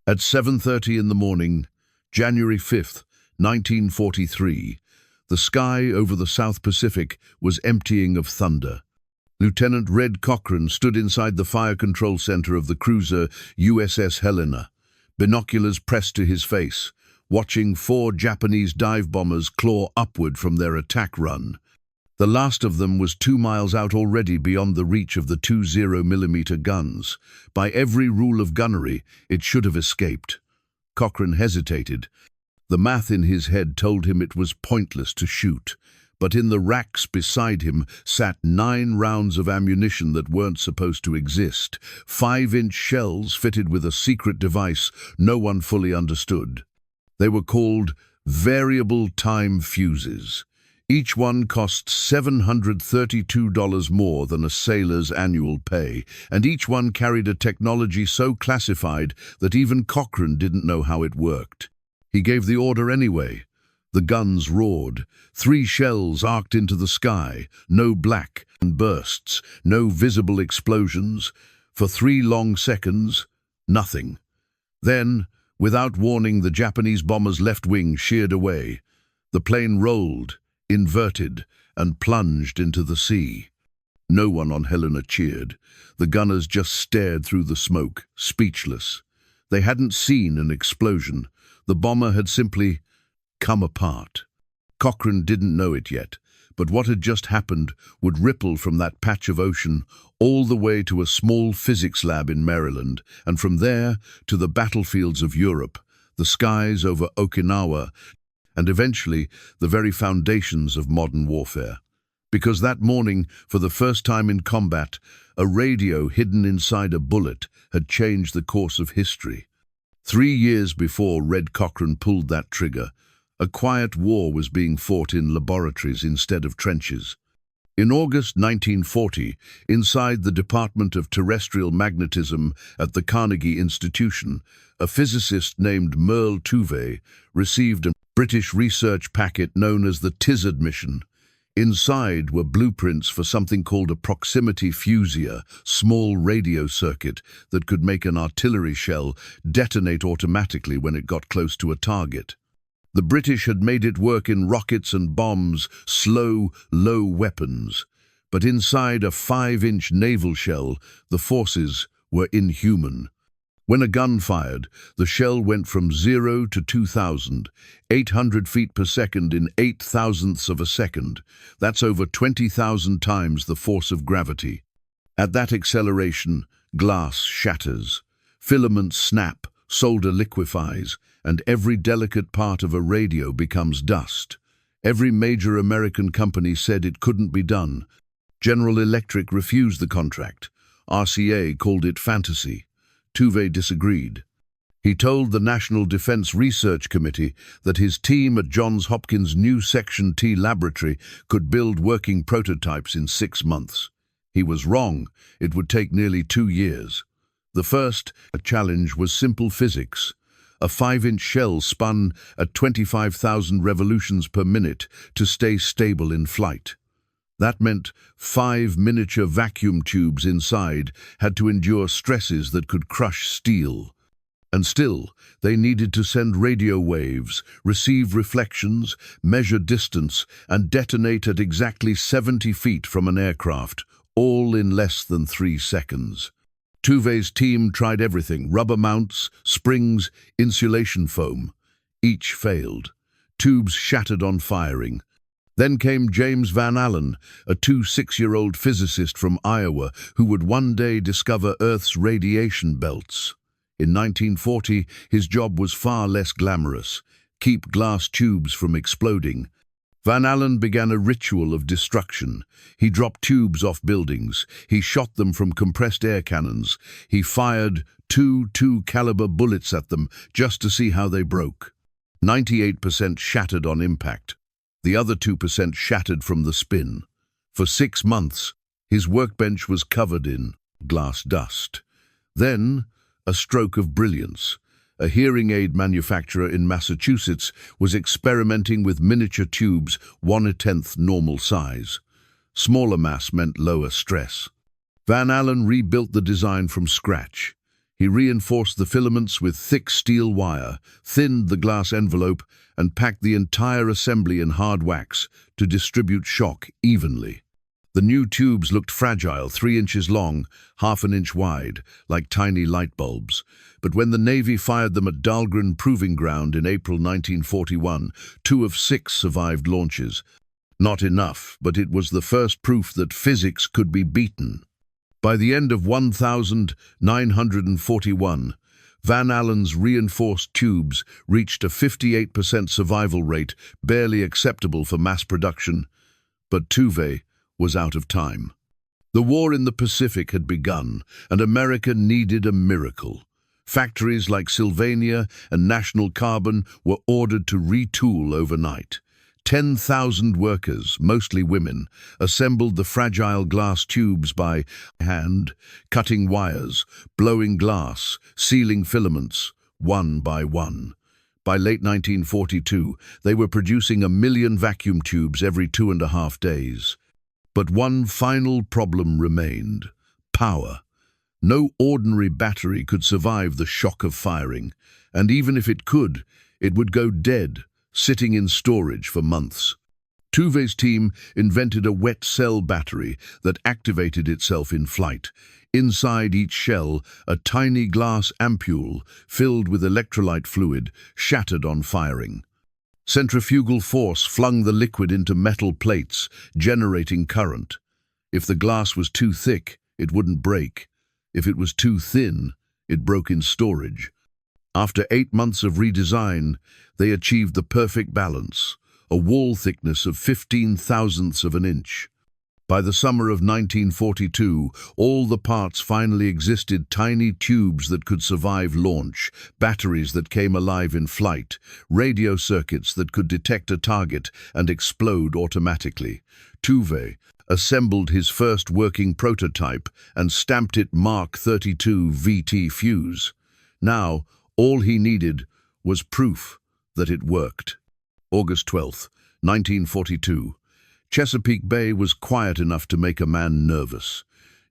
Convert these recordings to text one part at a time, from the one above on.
At 7:30 in the morning, January 5th, 1943, the sky over the South Pacific was emptying of thunder. Lieutenant Red Cochran stood inside the fire control center of the cruiser USS Helena, binoculars pressed to his face, watching 4 Japanese dive bombers claw upward from their attack run. The last of them was 2 miles out, already beyond the reach of the 20mm guns. By every rule of gunnery, it should have escaped. Cochrane hesitated. The math in his head told him it was pointless to shoot, but in the racks beside him sat 9 rounds of ammunition that weren't supposed to exist, 5-inch shells fitted with a secret device no one fully understood. They were called variable time fuses. Each one cost $732 more than a sailor's annual pay, and each one carried a technology so classified that even Cochrane didn't know how it worked. He gave the order anyway. The guns roared. 3 shells arced into the sky, no black and bursts, no visible explosions. For 3 long seconds, nothing. Then, without warning, the Japanese bomber's left wing sheared away. The plane rolled, inverted, and plunged into the sea. No one on Helena cheered. The gunners just stared through the smoke, speechless. They hadn't seen an explosion. The bomber had simply come apart. Cochrane didn't know it yet, but what had just happened would ripple from that patch of ocean all the way to a small physics lab in Maryland, and from there to the battlefields of Europe, the skies over Okinawa, and eventually the very foundations of modern warfare. Because that morning, for the first time in combat, a radio hidden inside a bullet had changed the course of history. 3 years before Red Cochran pulled that trigger, a quiet war was being fought in laboratories instead of trenches. In August 1940, inside the Department of Terrestrial Magnetism at the Carnegie Institution, a physicist named Merle Tuve received a British research packet known as the Tizard mission. Inside were blueprints for something called a proximity fusier, small radio circuit that could make an artillery shell detonate automatically when it got close to a target. The British had made it work in rockets and bombs, slow, low weapons. But inside a 5-inch naval shell, the forces were inhuman. When a gun fired, the shell went from 0 to 2,800 feet per second in 8,000ths of a second. That's over 20,000 times the force of gravity. At that acceleration, glass shatters, filaments snap, solder liquefies, and every delicate part of a radio becomes dust. Every major American company said it couldn't be done. General Electric refused the contract. RCA called it fantasy. Tuve disagreed. He told the National Defense Research Committee that his team at Johns Hopkins' new Section T laboratory could build working prototypes in 6 months. He was wrong. It would take nearly 2 years. The first challenge was simple physics. A 5-inch shell spun at 25,000 revolutions per minute to stay stable in flight. That meant 5 miniature vacuum tubes inside had to endure stresses that could crush steel. And still, they needed to send radio waves, receive reflections, measure distance, and detonate at exactly 70 feet from an aircraft, all in less than 3 seconds. Tuve's team tried everything: rubber mounts, springs, insulation foam. Each failed. Tubes shattered on firing. Then came James Van Allen, a 26-year-old physicist from Iowa who would one day discover Earth's radiation belts. In 1940, his job was far less glamorous: keep glass tubes from exploding. Van Allen began a ritual of destruction. He dropped tubes off buildings. He shot them from compressed air cannons. He fired 2 caliber bullets at them just to see how they broke. 98% shattered on impact. The other 2% shattered from the spin. For 6 months, his workbench was covered in glass dust. Then, a stroke of brilliance. A hearing aid manufacturer in Massachusetts was experimenting with miniature tubes 1/10 normal size. Smaller mass meant lower stress. Van Allen rebuilt the design from scratch. He reinforced the filaments with thick steel wire, thinned the glass envelope, and packed the entire assembly in hard wax to distribute shock evenly. The new tubes looked fragile, 3 inches long, half an inch wide, like tiny light bulbs. But when the Navy fired them at Dahlgren Proving Ground in April 1941, 2 of 6 survived launches. Not enough, but it was the first proof that physics could be beaten. By the end of 1941, Van Allen's reinforced tubes reached a 58% survival rate, barely acceptable for mass production. But Tuve was out of time. The war in the Pacific had begun, and America needed a miracle. Factories like Sylvania and National Carbon were ordered to retool overnight. 10,000 workers, mostly women, assembled the fragile glass tubes by hand, cutting wires, blowing glass, sealing filaments, one by one. By late 1942, they were producing 1 million vacuum tubes every 2.5 days. But one final problem remained: power. No ordinary battery could survive the shock of firing, and even if it could, it would go dead, sitting in storage for months. Tuve's team invented a wet cell battery that activated itself in flight. Inside each shell, a tiny glass ampule filled with electrolyte fluid shattered on firing. Centrifugal force flung the liquid into metal plates, generating current. If the glass was too thick, it wouldn't break. If it was too thin, it broke in storage. After 8 months of redesign, they achieved the perfect balance, a wall thickness of 15/1000ths of an inch. By the summer of 1942, all the parts finally existed: tiny tubes that could survive launch, batteries that came alive in flight, radio circuits that could detect a target and explode automatically. Tuve assembled his first working prototype and stamped it Mark 32 VT fuse. Now, all he needed was proof that it worked. August 12, 1942. Chesapeake Bay was quiet enough to make a man nervous.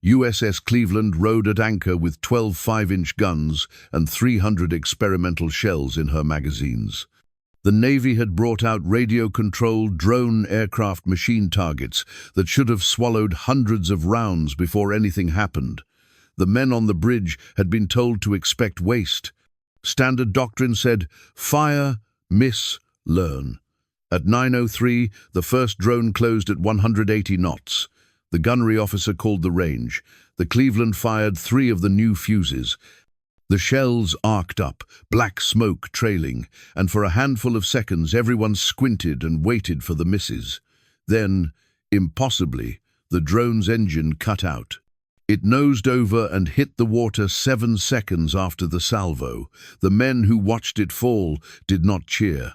USS Cleveland rode at anchor with 12 5-inch guns and 300 experimental shells in her magazines. The Navy had brought out radio-controlled drone aircraft machine targets that should have swallowed hundreds of rounds before anything happened. The men on the bridge had been told to expect waste. Standard doctrine said, fire, miss, learn. At 9:03, the first drone closed at 180 knots. The gunnery officer called the range. The Cleveland fired 3 of the new fuses. The shells arced up, black smoke trailing, and for a handful of seconds everyone squinted and waited for the misses. Then, impossibly, the drone's engine cut out. It nosed over and hit the water 7 seconds after the salvo. The men who watched it fall did not cheer.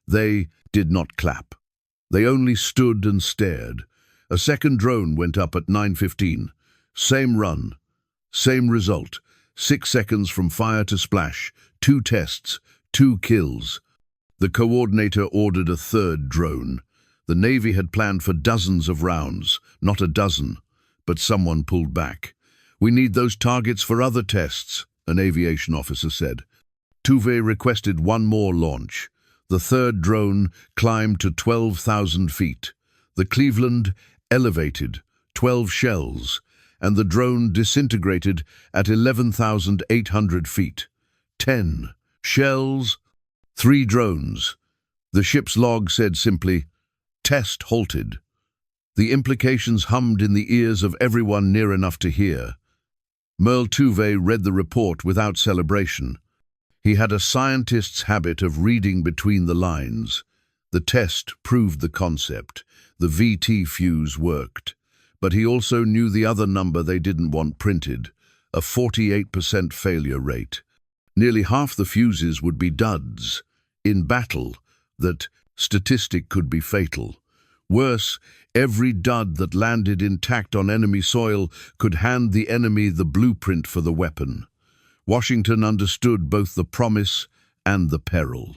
They did not clap. They only stood and stared. A second drone went up at 9:15. Same run, same result. 6 seconds from fire to splash. 2 tests, 2 kills. The coordinator ordered a third drone. The Navy had planned for dozens of rounds, not a dozen. But someone pulled back. We need those targets for other tests, an aviation officer said. Tuve requested one more launch. The third drone climbed to 12,000 feet. The Cleveland elevated 12 shells, and the drone disintegrated at 11,800 feet. 10 shells, 3 drones. The ship's log said simply, "Test halted." The implications hummed in the ears of everyone near enough to hear. Merle Tuve read the report without celebration. He had a scientist's habit of reading between the lines. The test proved the concept. The VT fuse worked. But he also knew the other number they didn't want printed, a 48% failure rate. Nearly half the fuses would be duds. In battle, that statistic could be fatal. Worse, every dud that landed intact on enemy soil could hand the enemy the blueprint for the weapon. Washington understood both the promise and the peril.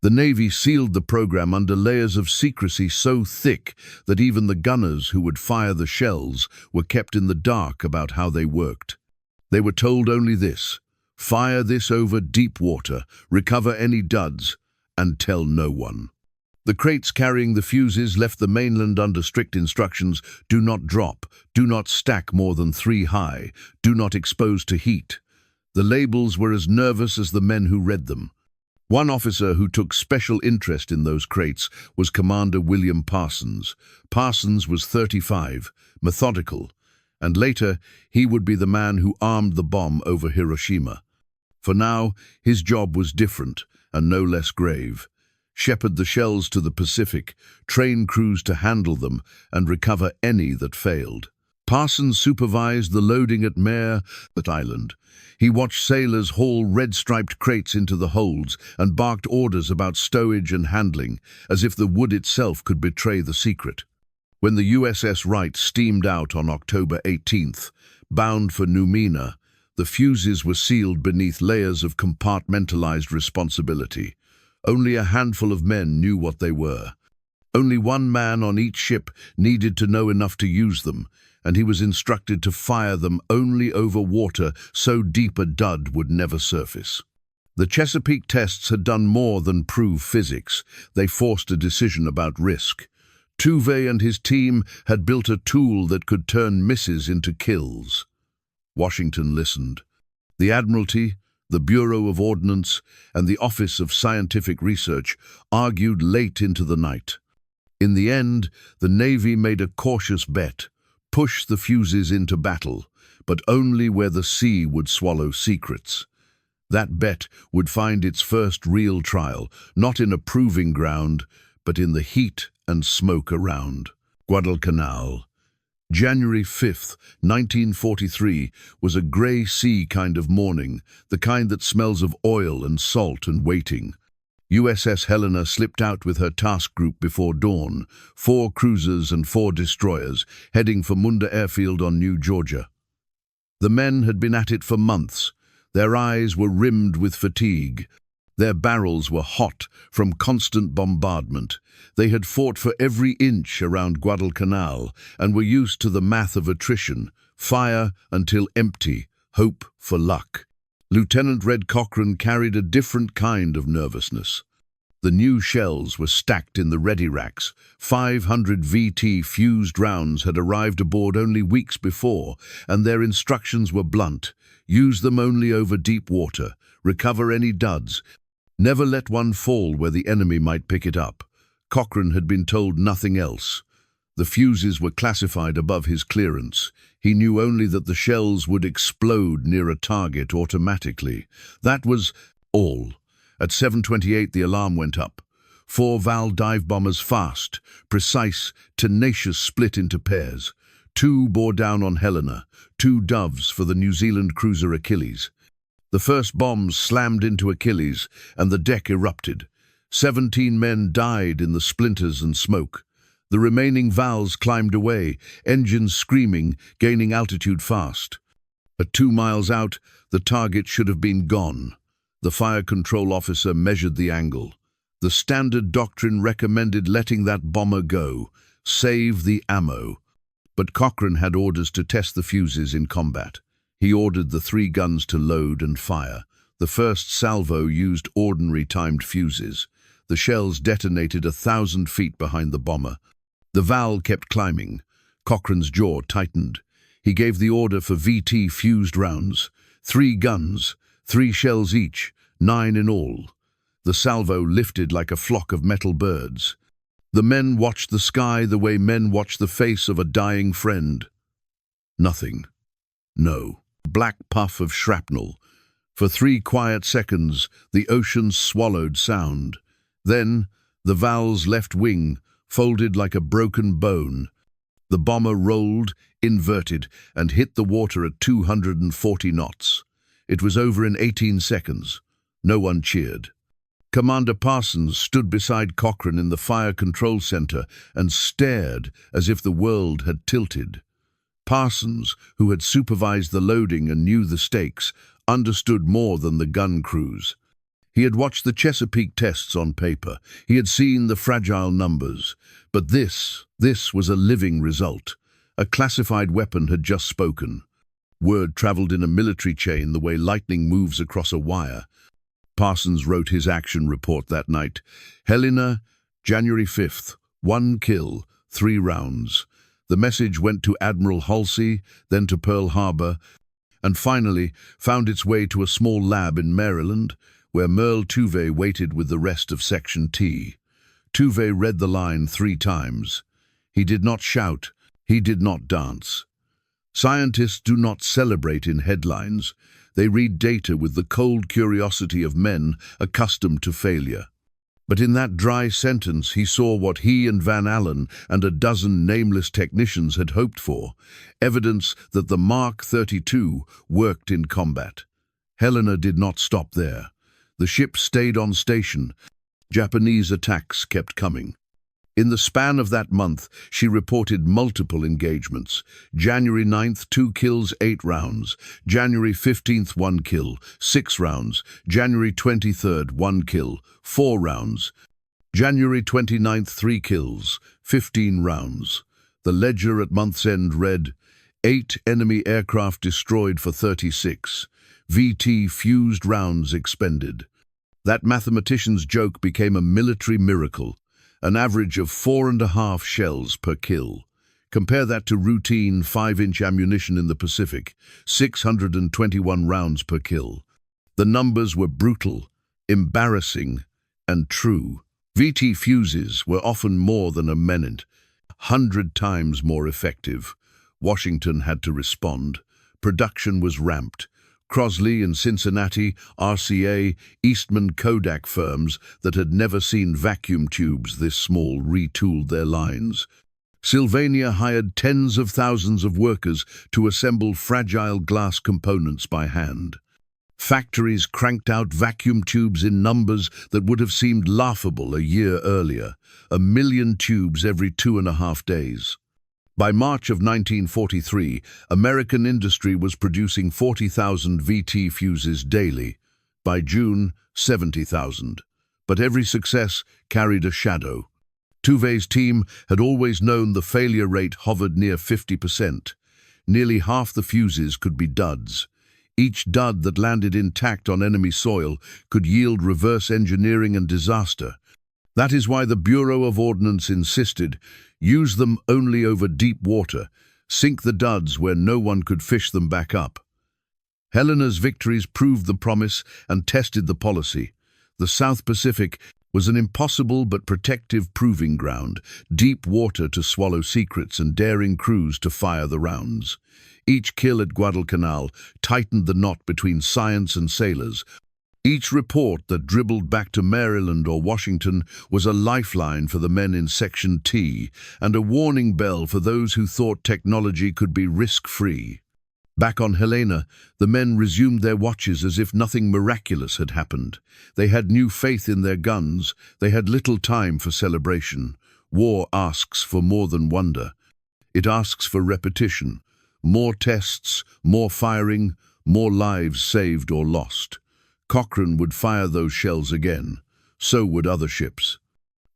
The Navy sealed the program under layers of secrecy so thick that even the gunners who would fire the shells were kept in the dark about how they worked. They were told only this: Fire this over deep water, recover any duds, and tell no one. The crates carrying the fuses left the mainland under strict instructions: do not drop, do not stack more than 3 high, do not expose to heat. The labels were as nervous as the men who read them. One officer who took special interest in those crates was Commander William Parsons. Parsons was 35, methodical, and later he would be the man who armed the bomb over Hiroshima. For now, his job was different and no less grave. Shepherd the shells to the Pacific, train crews to handle them, and recover any that failed. Parsons supervised the loading at Mare Island. He watched sailors haul red-striped crates into the holds and barked orders about stowage and handling, as if the wood itself could betray the secret. When the USS Wright steamed out on October 18th, bound for Numina, the fuses were sealed beneath layers of compartmentalized responsibility. Only a handful of men knew what they were. Only one man on each ship needed to know enough to use them, and he was instructed to fire them only over water so deep a dud would never surface. The Chesapeake tests had done more than prove physics. They forced a decision about risk. Tuve and his team had built a tool that could turn misses into kills. Washington listened. The Admiralty, the Bureau of Ordnance, and the Office of Scientific Research argued late into the night. In the end, the Navy made a cautious bet: push the fuses into battle, but only where the sea would swallow secrets. That bet would find its first real trial, not in a proving ground, but in the heat and smoke around. Guadalcanal. January 5th, 1943, was a grey sea kind of morning, the kind that smells of oil and salt and waiting. USS Helena slipped out with her task group before dawn, 4 cruisers and 4 destroyers, heading for Munda Airfield on New Georgia. The men had been at it for months. Their eyes were rimmed with fatigue. Their barrels were hot from constant bombardment. They had fought for every inch around Guadalcanal and were used to the math of attrition: fire until empty, hope for luck. Lieutenant Red Cochran carried a different kind of nervousness. The new shells were stacked in the ready racks. 500 VT fused rounds had arrived aboard only weeks before, and their instructions were blunt: use them only over deep water, recover any duds, never let one fall where the enemy might pick it up. Cochran had been told nothing else. The fuses were classified above his clearance. He knew only that the shells would explode near a target automatically. That was all. At 7:28 the alarm went up. 4 Val dive bombers, fast, precise, tenacious, split into pairs. 2 bore down on Helena, 2 Doves for the New Zealand cruiser Achilles. The first bombs slammed into Achilles, and the deck erupted. 17 men died in the splinters and smoke. The remaining Vals climbed away, engines screaming, gaining altitude fast. At 2 miles out, the target should have been gone. The fire control officer measured the angle. The standard doctrine recommended letting that bomber go. Save the ammo. But Cochran had orders to test the fuses in combat. He ordered the 3 guns to load and fire. The first salvo used ordinary timed fuses. The shells detonated 1,000 feet behind the bomber. The Val kept climbing. Cochran's jaw tightened. He gave the order for VT fused rounds. 3 guns, 3 shells each, 9 in all. The salvo lifted like a flock of metal birds. The men watched the sky the way men watch the face of a dying friend. Nothing. No. Black puff of shrapnel. For 3 quiet seconds, the ocean swallowed sound. Then, the Val's left wing folded like a broken bone. The bomber rolled, inverted, and hit the water at 240 knots. It was over in 18 seconds. No one cheered. Commander Parsons stood beside Cochran in the fire control center and stared as if the world had tilted. Parsons, who had supervised the loading and knew the stakes, understood more than the gun crews. He had watched the Chesapeake tests on paper. He had seen the fragile numbers. But this was a living result. A classified weapon had just spoken. Word traveled in a military chain the way lightning moves across a wire. Parsons wrote his action report that night. Helena, January 5th, 1 kill, 3 rounds. The message went to Admiral Halsey, then to Pearl Harbor, and finally found its way to a small lab in Maryland, where Merle Tuve waited with the rest of Section T. Tuve read the line 3 times. He did not shout, he did not dance. Scientists do not celebrate in headlines. They read data with the cold curiosity of men accustomed to failure. But in that dry sentence he saw what he and Van Allen and a dozen nameless technicians had hoped for, evidence that the Mark 32 worked in combat. Helena did not stop there. The ship stayed on station. Japanese attacks kept coming. In the span of that month, she reported multiple engagements. January 9th, 2 kills, 8 rounds. January 15th, 1 kill, 6 rounds. January 23rd, 1 kill, 4 rounds. January 29th, 3 kills, 15 rounds. The ledger at month's end read, 8 enemy aircraft destroyed for 36. VT fused rounds expended. That mathematician's joke became a military miracle. An average of 4.5 shells per kill. Compare that to routine 5-inch ammunition in the Pacific, 621 rounds per kill. The numbers were brutal, embarrassing, and true. VT fuses were often more than a minute, 100 times more effective. Washington had to respond. Production was ramped. Crosley and Cincinnati, RCA, Eastman Kodak firms that had never seen vacuum tubes this small retooled their lines. Sylvania hired tens of thousands of workers to assemble fragile glass components by hand. Factories cranked out vacuum tubes in numbers that would have seemed laughable a year earlier, 1 million tubes every 2.5 days. By March of 1943, American industry was producing 40,000 VT fuses daily. By June, 70,000. But every success carried a shadow. Tuve's team had always known the failure rate hovered near 50%. Nearly half the fuses could be duds. Each dud that landed intact on enemy soil could yield reverse engineering and disaster. That is why the Bureau of Ordnance insisted, use them only over deep water, sink the duds where no one could fish them back up. Helena's victories proved the promise and tested the policy. The South Pacific was an impossible but protective proving ground, deep water to swallow secrets and daring crews to fire the rounds. Each kill at Guadalcanal tightened the knot between science and sailors. Each report that dribbled back to Maryland or Washington was a lifeline for the men in Section T and a warning bell for those who thought technology could be risk-free. Back on Helena, the men resumed their watches as if nothing miraculous had happened. They had new faith in their guns. They had little time for celebration. War asks for more than wonder. It asks for repetition. More tests, more firing, more lives saved or lost. Cochrane would fire those shells again. So would other ships.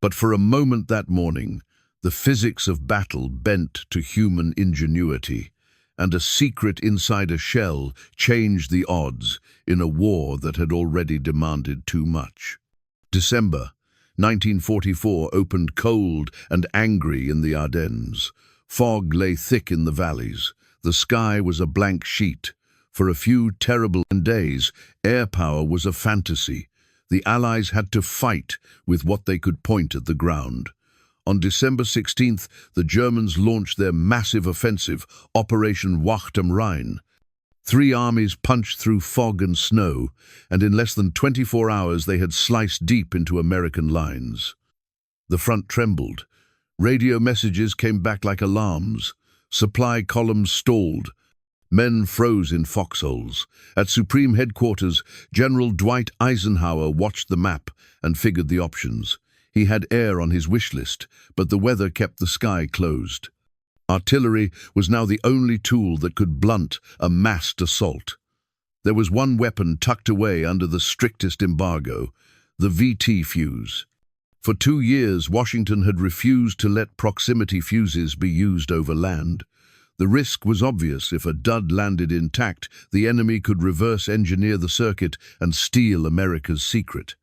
But for a moment that morning, the physics of battle bent to human ingenuity, and a secret inside a shell changed the odds in a war that had already demanded too much. December 1944 opened cold and angry in the Ardennes. Fog lay thick in the valleys. The sky was a blank sheet. For a few terrible days, air power was a fantasy. The Allies had to fight with what they could point at the ground. On December 16th, the Germans launched their massive offensive, Operation Wacht am Rhein. 3 armies punched through fog and snow, and in less than 24 hours they had sliced deep into American lines. The front trembled. Radio messages came back like alarms. Supply columns stalled. Men froze in foxholes. At Supreme Headquarters, General Dwight Eisenhower watched the map and figured the options. He had air on his wish list, but the weather kept the sky closed. Artillery was now the only tool that could blunt a massed assault. There was one weapon tucked away under the strictest embargo, the VT fuse. For 2 years, Washington had refused to let proximity fuses be used over land. The risk was obvious. If a dud landed intact, the enemy could reverse engineer the circuit and steal America's secret.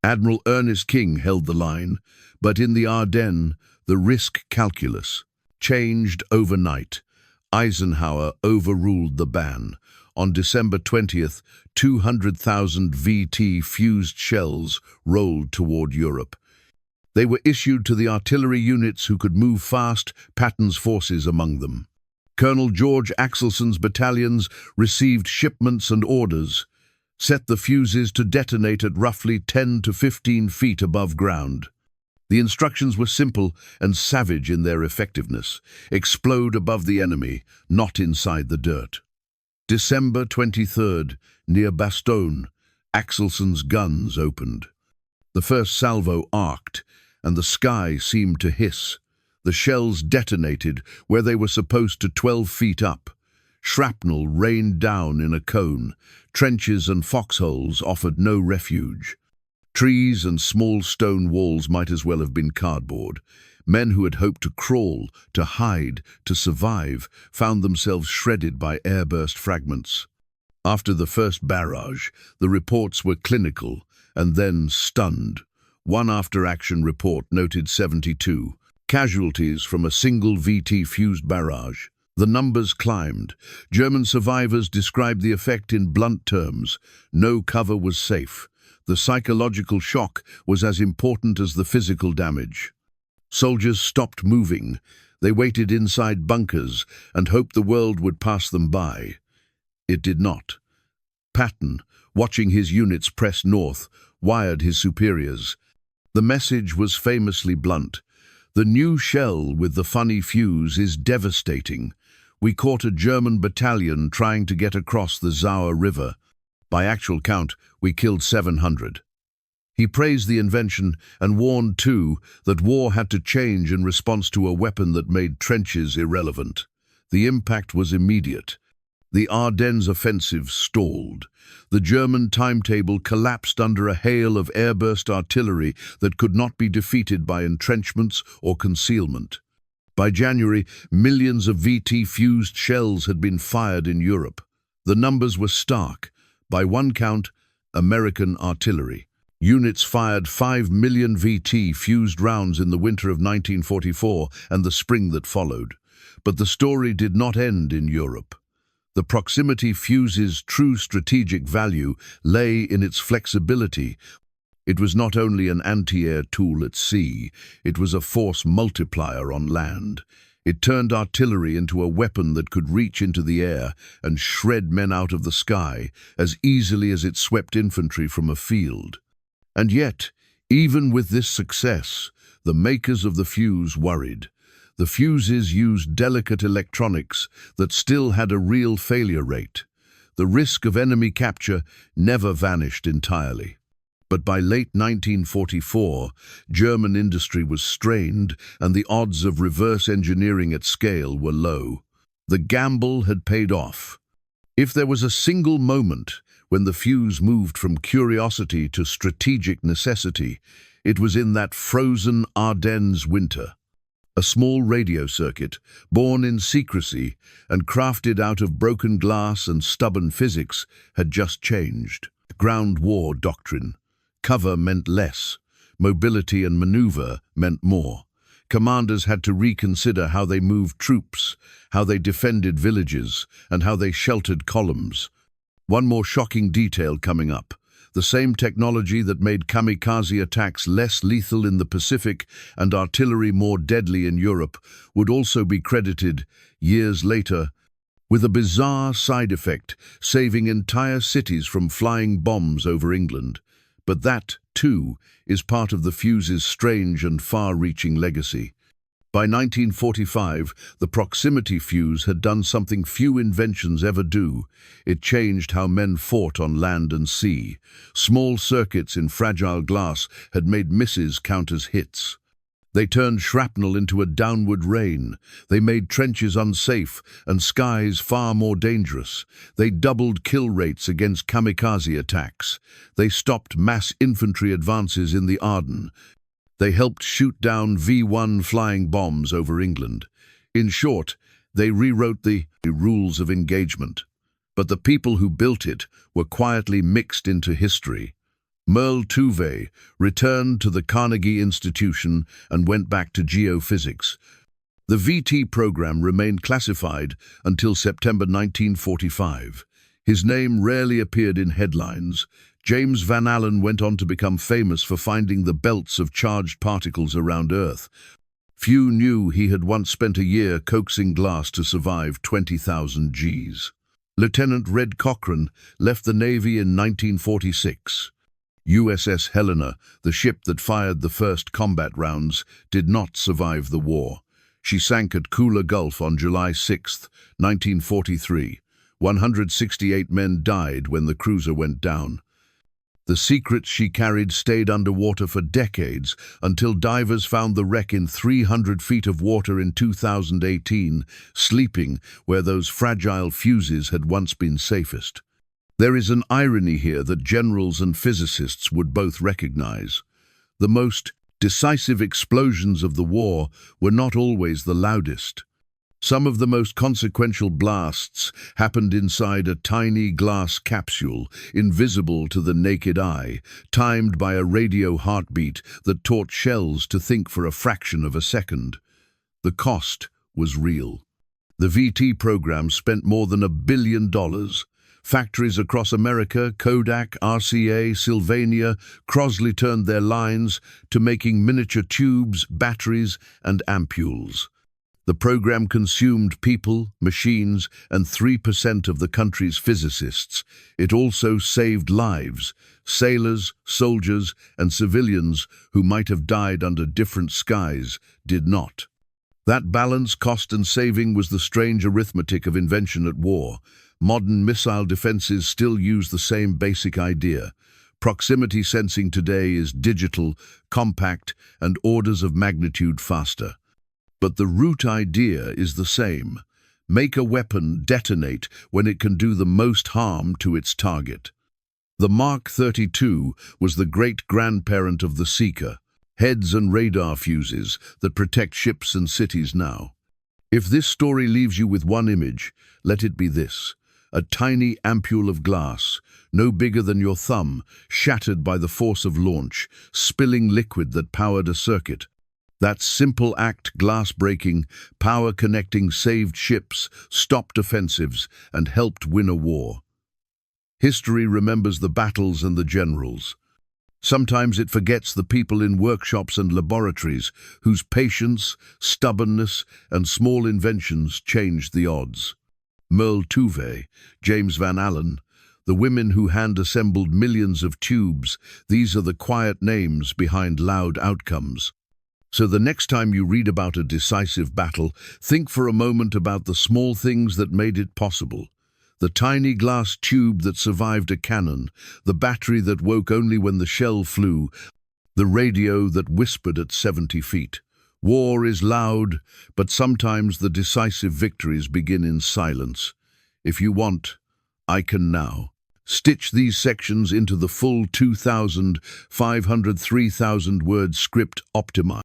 Admiral Ernest King held the line, but in the Ardennes, the risk calculus changed overnight. Eisenhower overruled the ban. On December 20th, 200,000 VT fused shells rolled toward Europe. They were issued to the artillery units who could move fast, Patton's forces among them. Colonel George Axelson's battalions received shipments and orders. Set the fuses to detonate at roughly 10 to 15 feet above ground. The instructions were simple and savage in their effectiveness. Explode above the enemy, not inside the dirt. December 23rd, near Bastogne, Axelson's guns opened. The first salvo arced, and the sky seemed to hiss. The shells detonated where they were supposed to 12 feet up. Shrapnel rained down in a cone. Trenches and foxholes offered no refuge. Trees and small stone walls might as well have been cardboard. Men who had hoped to crawl, to hide, to survive, found themselves shredded by airburst fragments. After the first barrage, the reports were clinical and then stunned. One after-action report noted 72 casualties from a single VT-fused barrage. The numbers climbed. German survivors described the effect in blunt terms. No cover was safe. The psychological shock was as important as the physical damage. Soldiers stopped moving. They waited inside bunkers and hoped the world would pass them by. It did not. Patton, watching his units press north, wired his superiors. The message was famously blunt. The new shell with the funny fuse is devastating. We caught a German battalion trying to get across the Sauer River. By actual count, we killed 700. He praised the invention and warned, too, that war had to change in response to a weapon that made trenches irrelevant. The impact was immediate. The Ardennes offensive stalled. The German timetable collapsed under a hail of airburst artillery that could not be defeated by entrenchments or concealment. By January, millions of VT-fused shells had been fired in Europe. The numbers were stark. By one count, American artillery. Units fired 5 million VT-fused rounds in the winter of 1944 and the spring that followed. But the story did not end in Europe. The proximity fuse's true strategic value lay in its flexibility. It was not only an anti-air tool at sea, it was a force multiplier on land. It turned artillery into a weapon that could reach into the air and shred men out of the sky as easily as it swept infantry from a field. And yet, even with this success, the makers of the fuse worried. The fuses used delicate electronics that still had a real failure rate. The risk of enemy capture never vanished entirely. But by late 1944, German industry was strained and the odds of reverse engineering at scale were low. The gamble had paid off. If there was a single moment when the fuse moved from curiosity to strategic necessity, it was in that frozen Ardennes winter. A small radio circuit, born in secrecy and crafted out of broken glass and stubborn physics, had just changed. Ground war doctrine. Cover meant less. Mobility and maneuver meant more. Commanders had to reconsider how they moved troops, how they defended villages, and how they sheltered columns. One more shocking detail coming up. The same technology that made kamikaze attacks less lethal in the Pacific and artillery more deadly in Europe would also be credited, years later, with a bizarre side effect, saving entire cities from flying bombs over England. But that, too, is part of the fuse's strange and far-reaching legacy. By 1945, the proximity fuse had done something few inventions ever do. It changed how men fought on land and sea. Small circuits in fragile glass had made misses count as hits. They turned shrapnel into a downward rain. They made trenches unsafe and skies far more dangerous. They doubled kill rates against kamikaze attacks. They stopped mass infantry advances in the Ardennes. They helped shoot down V-1 flying bombs over England. In short, They rewrote the rules of engagement. But the people who built it were quietly mixed into history. Merle Tuve returned to the Carnegie Institution and went back to geophysics. The VT program remained classified until September 1945. His name rarely appeared in headlines. James Van Allen went on to become famous for finding the belts of charged particles around Earth. Few knew he had once spent a year coaxing glass to survive 20,000 Gs. Lieutenant Red Cochran left the Navy in 1946. USS Helena, the ship that fired the first combat rounds, did not survive the war. She sank at Kula Gulf on July 6, 1943. 168 men died when the cruiser went down. The secrets she carried stayed underwater for decades until divers found the wreck in 300 feet of water in 2018, sleeping where those fragile fuses had once been safest. There is an irony here that generals and physicists would both recognize. The most decisive explosions of the war were not always the loudest. Some of the most consequential blasts happened inside a tiny glass capsule, invisible to the naked eye, timed by a radio heartbeat that taught shells to think for a fraction of a second. The cost was real. The VT program spent more than $1 billion. Factories across America, Kodak, RCA, Sylvania, Crosley turned their lines to making miniature tubes, batteries, and ampules. The program consumed people, machines, and 3% of the country's physicists. It also saved lives, sailors, soldiers, and civilians who might have died under different skies did not. That balance, cost and saving, was the strange arithmetic of invention at war. Modern missile defenses still use the same basic idea. Proximity sensing today is digital, compact, and orders of magnitude faster. But the root idea is the same. Make a weapon detonate when it can do the most harm to its target. The Mark 32 was the great-grandparent of the Seeker, heads and radar fuses that protect ships and cities now. If this story leaves you with one image, let it be this: a tiny ampule of glass, no bigger than your thumb, shattered by the force of launch, spilling liquid that powered a circuit. That simple act, glass breaking, power connecting, saved ships, stopped offensives, and helped win a war. History remembers the battles and the generals. Sometimes it forgets the people in workshops and laboratories whose patience, stubbornness, and small inventions changed the odds. Merle Tuve, James Van Allen, the women who hand-assembled millions of tubes, these are the quiet names behind loud outcomes. So the next time you read about a decisive battle, think for a moment about the small things that made it possible. The tiny glass tube that survived a cannon, the battery that woke only when the shell flew, the radio that whispered at 70 feet. War is loud, but sometimes the decisive victories begin in silence. If you want, I can now. Stitch these sections into the full 2,500, 3,000 word script optimized.